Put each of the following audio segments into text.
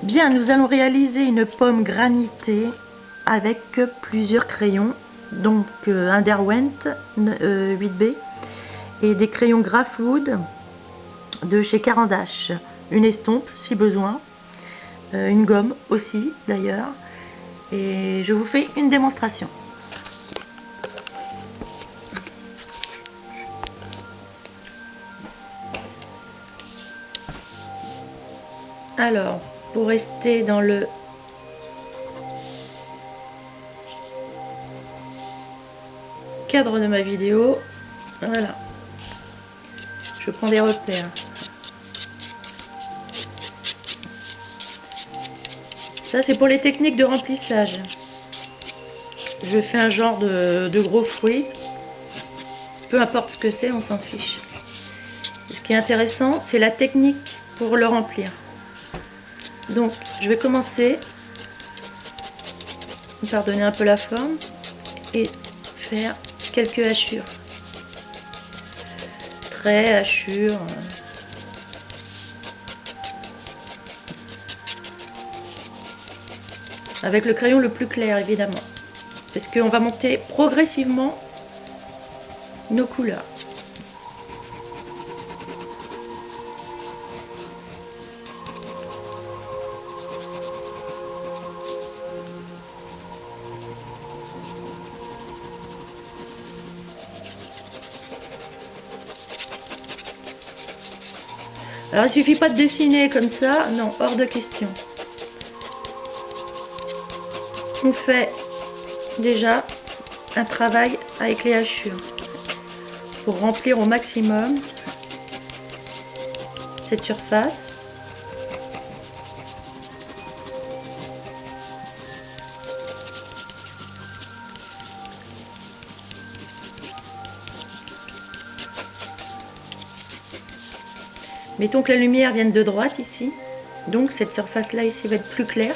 Bien, nous allons réaliser une pomme granitée avec plusieurs crayons, donc un Derwent 8B et des crayons Graphwood de chez Caran d'Ache, une estompe si besoin, une gomme aussi d'ailleurs, et je vous fais une démonstration. Alors, pour rester dans le cadre de ma vidéo, voilà, je prends des repères. Ça c'est pour les techniques de remplissage. Je fais un genre de gros fruit, peu importe ce que c'est, on s'en fiche. Ce qui est intéressant, c'est la technique pour le remplir. Donc, je vais commencer par donner un peu la forme et faire quelques hachures. Traits, hachures. Avec le crayon le plus clair, évidemment. Parce qu'on va monter progressivement nos couleurs. Alors il suffit pas de dessiner comme ça, non, hors de question. On fait déjà un travail avec les hachures pour remplir au maximum cette surface. Mettons que la lumière vienne de droite ici, donc cette surface là ici va être plus claire,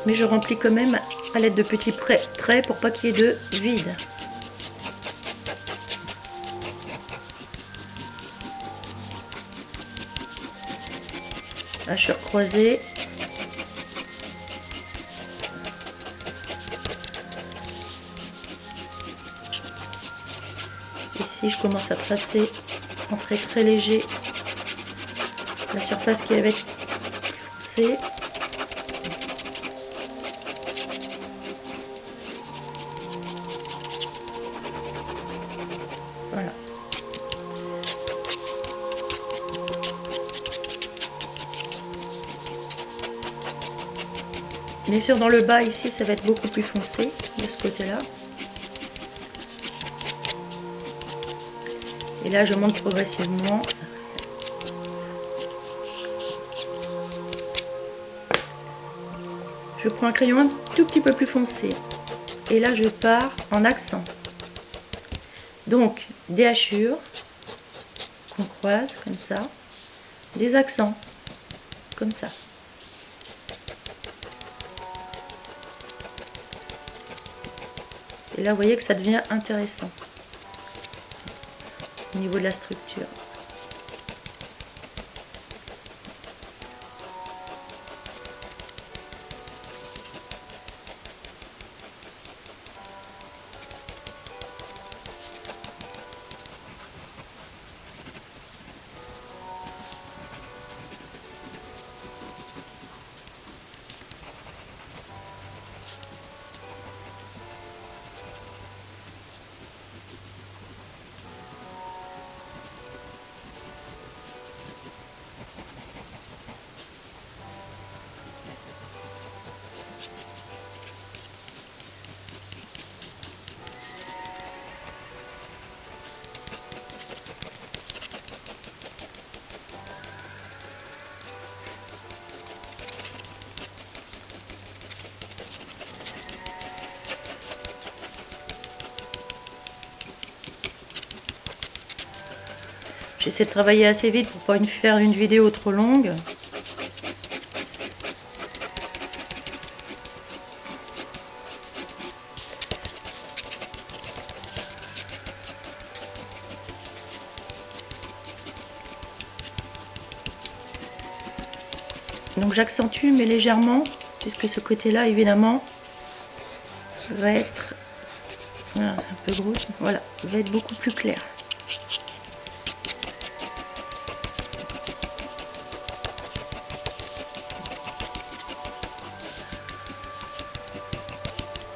mais je remplis quand même à l'aide de petits traits pour pas qu'il y ait de vide. Hachure croisée. Ici je commence à tracer en trait très léger la surface qui va être foncée. Voilà. Bien sûr dans le bas ici ça va être beaucoup plus foncé de ce côté là. Et là je monte progressivement. Je prends un crayon un tout petit peu plus foncé. Et là je pars en accent. Donc des hachures qu'on croise comme ça. Des accents comme ça. Et là vous voyez que ça devient intéressant au niveau de la structure. J'essaie de travailler assez vite pour pas faire une vidéo trop longue. Donc j'accentue mais légèrement, puisque ce côté-là évidemment va être, voilà, c'est un peu gros, voilà, va être beaucoup plus clair.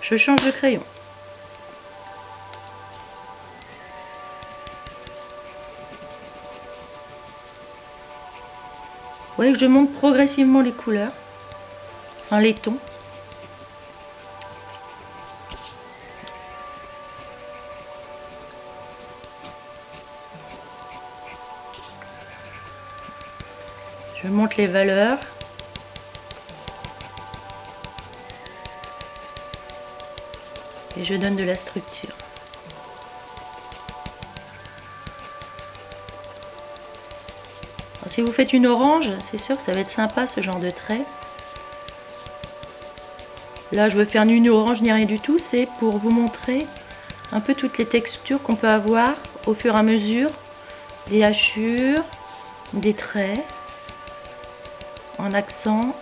Je change de crayon. Vous voyez que je monte progressivement les couleurs, enfin les tons. Je monte les valeurs. Et je donne de la structure. Alors, si vous faites une orange, c'est sûr que ça va être sympa ce genre de trait. Là, je veux faire ni une orange ni rien du tout, c'est pour vous montrer un peu toutes les textures qu'on peut avoir au fur et à mesure des hachures, des traits, en accent.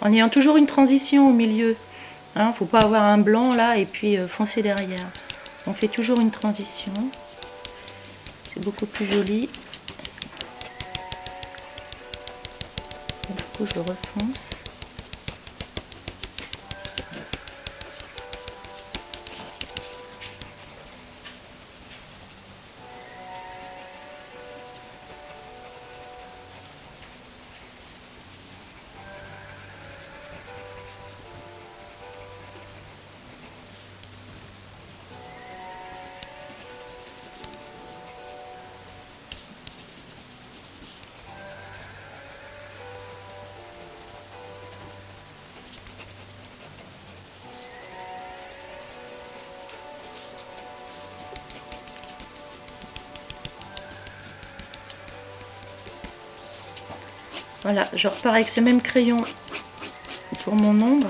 En ayant toujours une transition au milieu. Hein, faut pas avoir un blanc là et puis foncer derrière. On fait toujours une transition. C'est beaucoup plus joli. Et du coup, je refonce. Voilà, je repars avec ce même crayon pour mon ombre.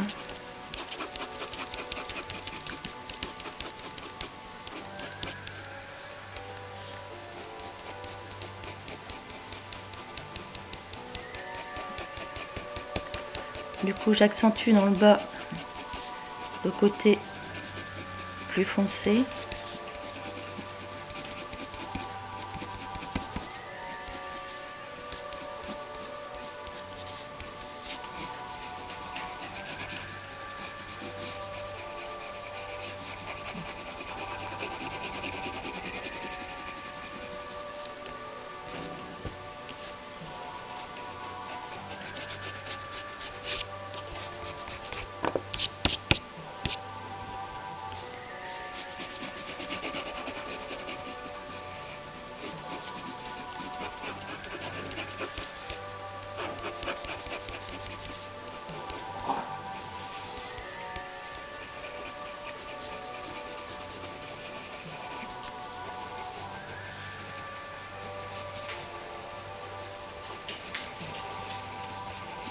Du coup, j'accentue dans le bas le côté plus foncé.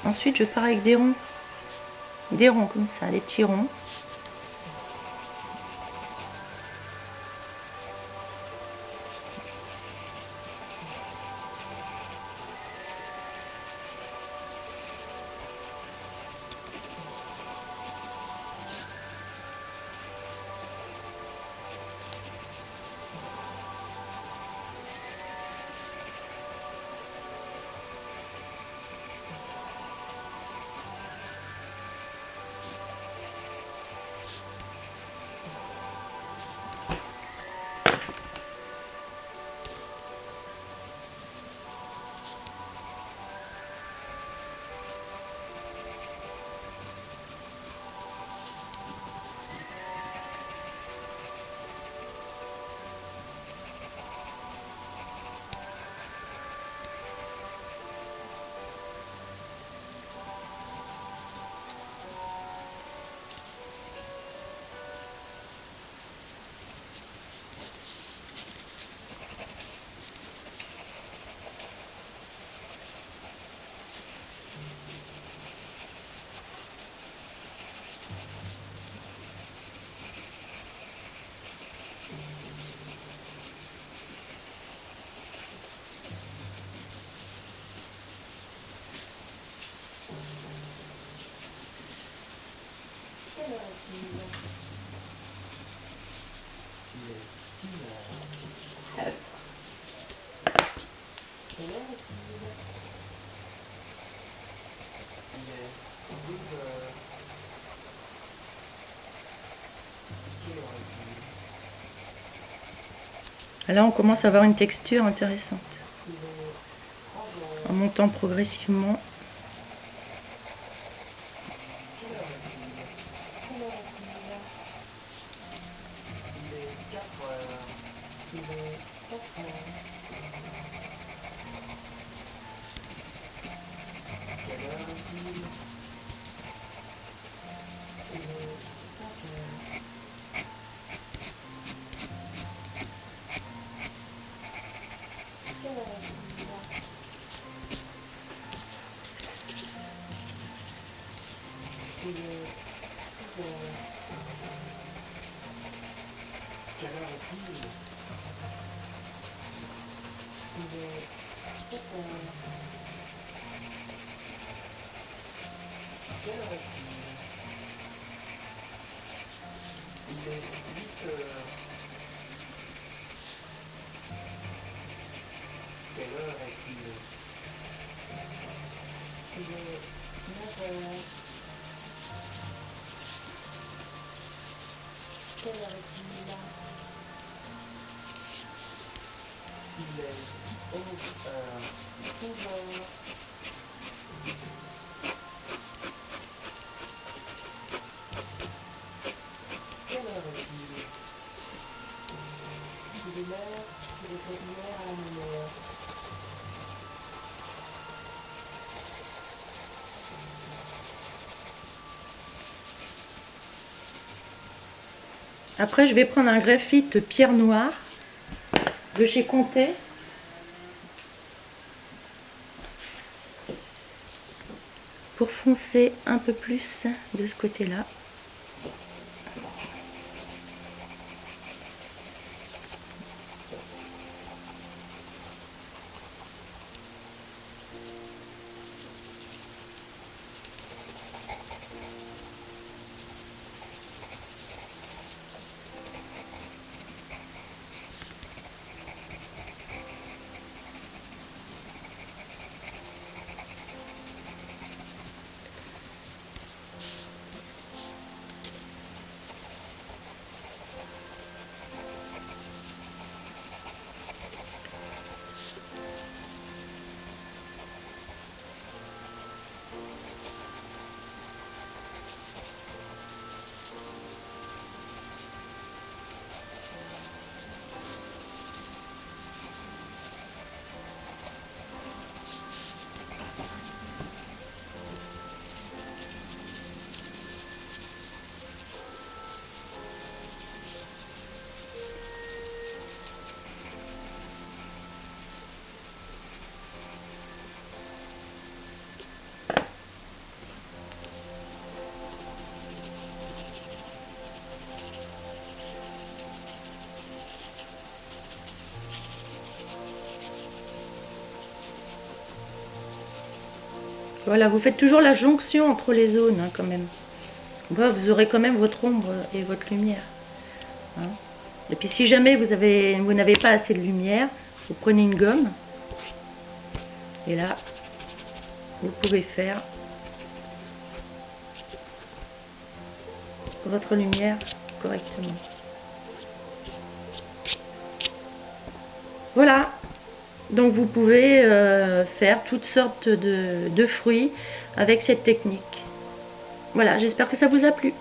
Ensuite, je pars avec des ronds comme ça, des petits ronds. Là, on commence à avoir une texture intéressante. En montant progressivement. Après, je vais prendre un graphite pierre noire de chez Conté. Pour foncer un peu plus de ce côté-là. Voilà, vous faites toujours la jonction entre les zones, hein, quand même. Là, vous aurez quand même votre ombre et votre lumière. Hein. Et puis si jamais vous n'avez pas assez de lumière, vous prenez une gomme. Et là, vous pouvez faire votre lumière correctement. Voilà. Donc vous pouvez faire toutes sortes de fruits avec cette technique. Voilà, j'espère que ça vous a plu.